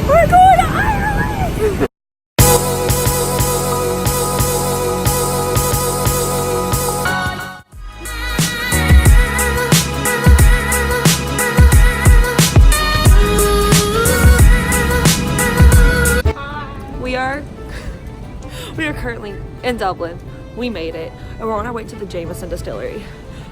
We're going to Ireland! We are currently in Dublin. We made it, and we're on our way to the Jameson Distillery.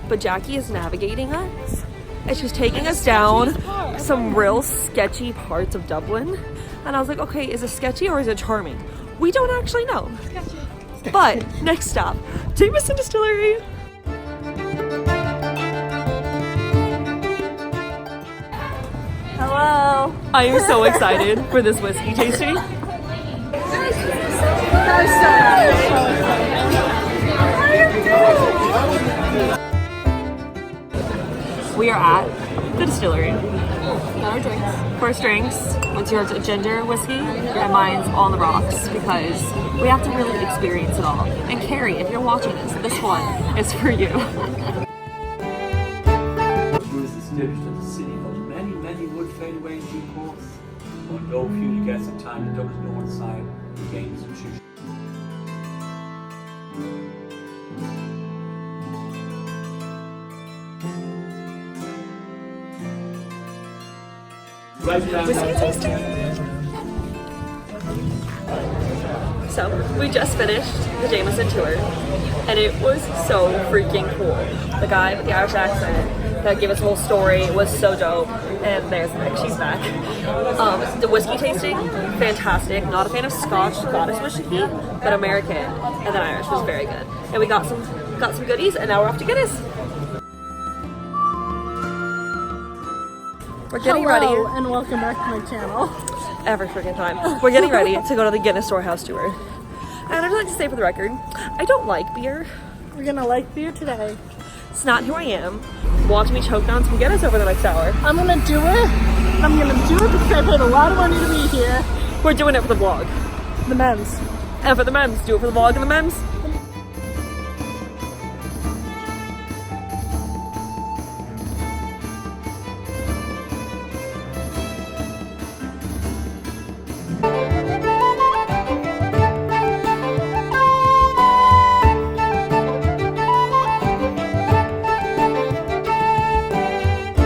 But Jackie is navigating us, and she's taking us down some real sketchy parts of Dublin. And I was like, okay, is it sketchy or is it charming? We don't actually know. Sketchy. But next stop, Jameson Distillery. Hello. I am so excited for this whiskey tasting. We are at the distillery. Got our drinks. First drinks. What's yours? A ginger whiskey? And mine's on the rocks because we have to really experience it all. And Carrie, if you're watching this one is for you. Was established as a city, but many would fade away in due course. Although few guests of time in Dublin's north side regained its institution. Whiskey tasting. So we just finished the Jameson tour, and it was so freaking cool. The guy with the Irish accent that gave us a whole story was so dope. And there's Nick, she's back. The whiskey tasting, fantastic. Not a fan of Scottish whiskey, but American and then Irish was very good. And we got some goodies, and now we're off to Guinness. We're getting ready. And welcome back to my channel. Every freaking time. We're getting ready to go to the Guinness Storehouse tour. And I'd like to say for the record, I don't like beer. We're gonna like beer today. It's not who I am. Watch me choke down some Guinness over the next hour. I'm gonna do it. I'm gonna do it because I paid a lot of money to be here. We're doing it for the vlog. The men's. And for the memes. Do it for the vlog and the memes.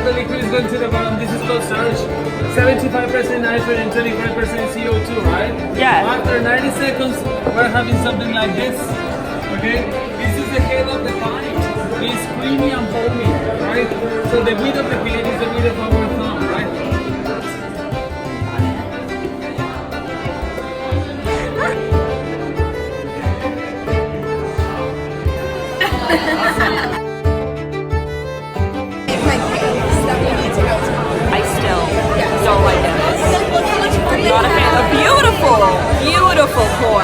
The liquid is going to the bottom. This is called surge. 75% nitrogen and 25% CO2, right? Yeah. After 90 seconds, we're having something like this. Okay? This is the head of the pint. It's creamy and foamy, right? So the width of the plate is the width of our thumb, right? I still don't like Guinness. Not a fan. A beautiful pour,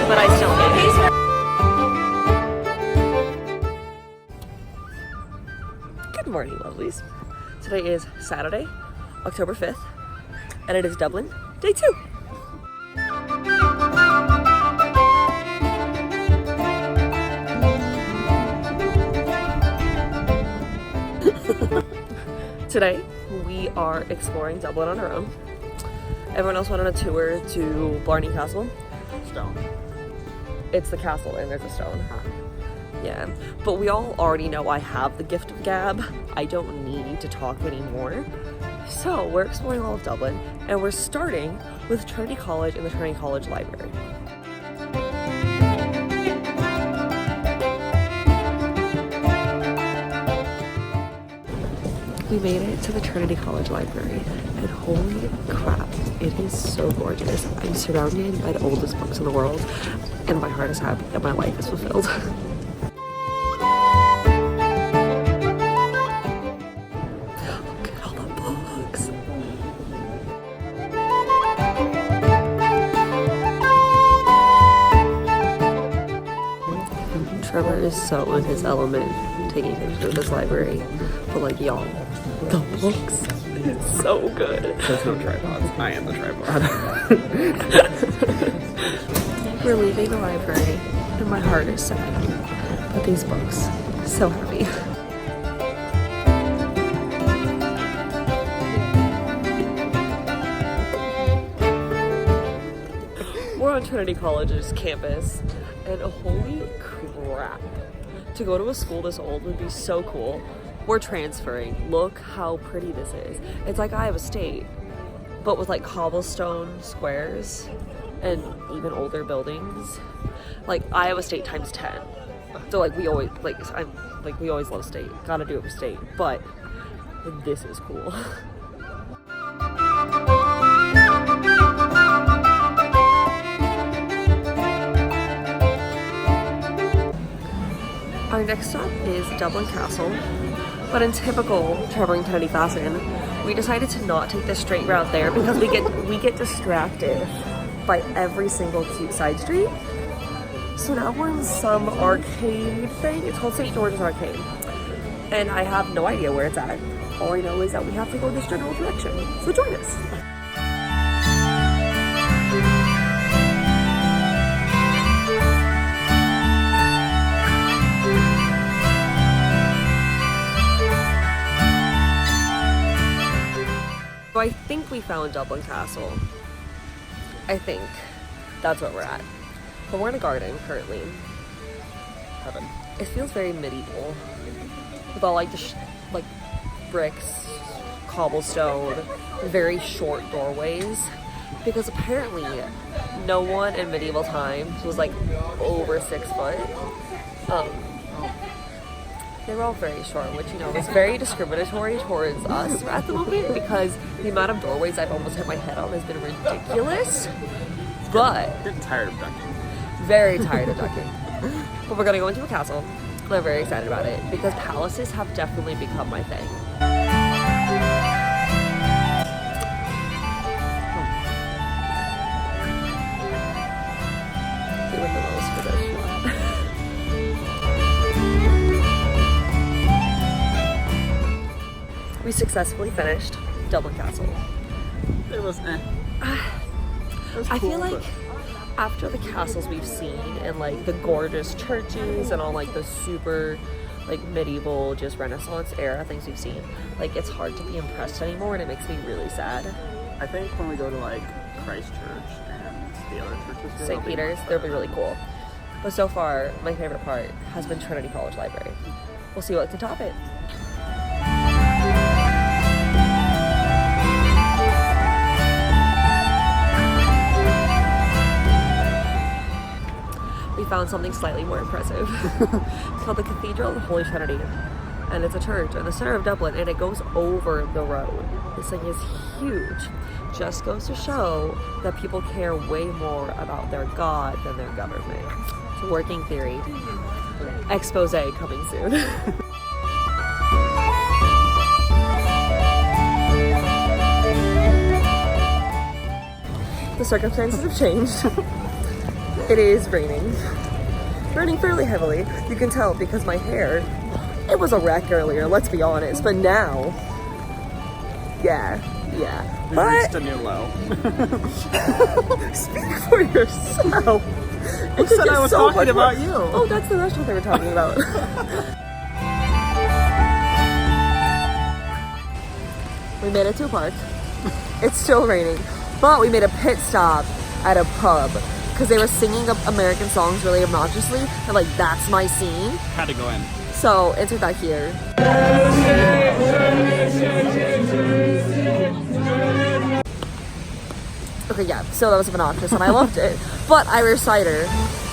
but I still hate it. Good morning, lovelies. Today is Saturday, October 5th, and it is Dublin, day 2. Today, we are exploring Dublin on our own. Everyone else went on a tour to Blarney Castle. Stone. It's the castle and there's a stone. Yeah, but we all already know I have the gift of gab. I don't need to talk anymore. So we're exploring all of Dublin, and we're starting with Trinity College and the Trinity College Library. We made it to the Trinity College Library, and holy crap, it is so gorgeous. I'm surrounded by the oldest books in the world, and my heart is happy that my life is fulfilled. Look at all the books. Trevor is so in his element taking pictures of this library, but like y'all, the books, it's so good. There's no tripods. I am the tripod. We're leaving the library, and my heart is sad. But these books, so happy. we're on Trinity College's campus, and holy crap. To go to a school this old would be so cool. We're transferring. Look how pretty this is. It's like Iowa State, but with like cobblestone squares and even older buildings. Like Iowa State times 10. So like we always we always love state. Gotta do it with state. But this is cool. Our next stop is Dublin Castle, but in typical traveling Kennedy fashion, we decided to not take the straight route there because we get distracted by every single cute side street. So now we're in some arcade thing. It's called St. George's Arcade, and I have no idea where it's at. All I know is that we have to go this general direction. So join us. So I think we found Dublin Castle. I think that's where we're at. But we're in a garden currently. Heaven. It feels very medieval. With all like the like bricks, cobblestone, very short doorways. Because apparently no one in medieval times was like over 6 foot. They were all very short, which, you know, is very discriminatory towards us at the moment because the amount of doorways I've almost hit my head on has been ridiculous. But Getting tired of ducking. very tired of ducking. But we're gonna go into a castle, and I'm very excited about it because palaces have definitely become my thing. Doing the most for this one. We successfully finished Dublin Castle. It was It was I cool, feel like but after the castles we've seen and like the gorgeous churches and all like the super like medieval, just Renaissance era things we've seen, like it's hard to be impressed anymore, and it makes me really sad. I think when we go to like Christchurch and the other churches, St. Peter's, they'll be really cool. But so far, my favorite part has been Trinity College Library. We'll see what can top it. We found something slightly more impressive. It's called the Cathedral of the Holy Trinity, and it's a church in the center of Dublin, and it goes over the road. This thing is huge. Just goes to show that people care way more about their God than their government. It's a working theory. Expose coming soon. The circumstances have changed. It is raining. Raining fairly heavily. You can tell because my hair, it was a wreck earlier, let's be honest. But now, yeah. we But reached a new low. speak for yourself. Who said I was talking about you? Oh, that's the restaurant they were talking about. We made it to a park. It's still raining, but we made a pit stop at a pub because they were singing American songs really obnoxiously, and like that's my scene. Had to go in. So enter that here. Okay, yeah, so that was obnoxious and I loved it. But Irish cider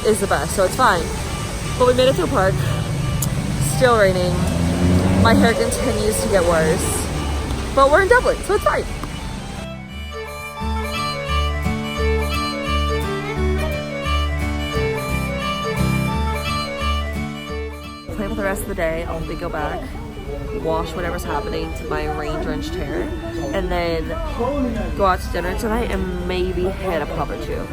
is the best, so it's fine. But we made it to a park. Still raining. My hair continues to get worse. But we're in Dublin, so it's fine. Play with the rest of the day. I'll go back, wash whatever's happening to my rain-drenched hair, and then go out to dinner tonight and maybe hit a pub or two.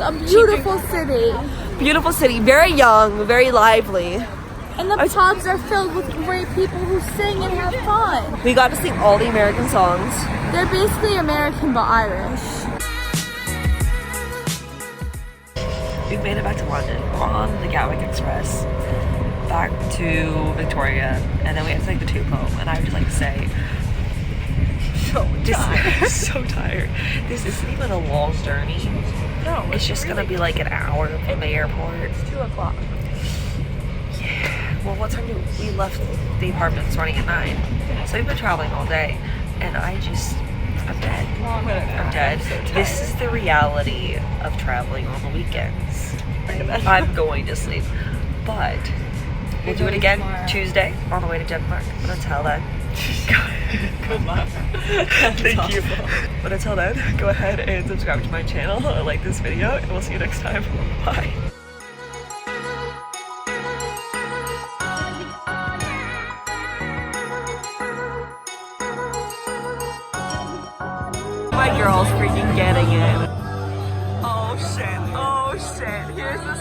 a beautiful city. Beautiful city, very young, very lively. And the pubs are filled with great people who sing and have fun. We got to sing all the American songs. They're basically American but Irish. We've made it back to London. We're on the Gatwick Express back to Victoria, and then we have to take the tube home. And I would just like to say, so tired. This isn't even a long journey. No, it's just gonna be like an hour from the airport. It's 2 o'clock. Yeah. Well, what time we left the apartment this morning at 9? So we've been traveling all day, and I'm dead. I'm dead. This is the reality of traveling on the weekends. I'm going to sleep, but we'll do it again Tuesday on the way to Denmark. But until then, good luck. Thank you. But until then, go ahead and subscribe to my channel, like this video, and we'll see you next time. Bye. My girl's freaking getting it. Oh shit, here's the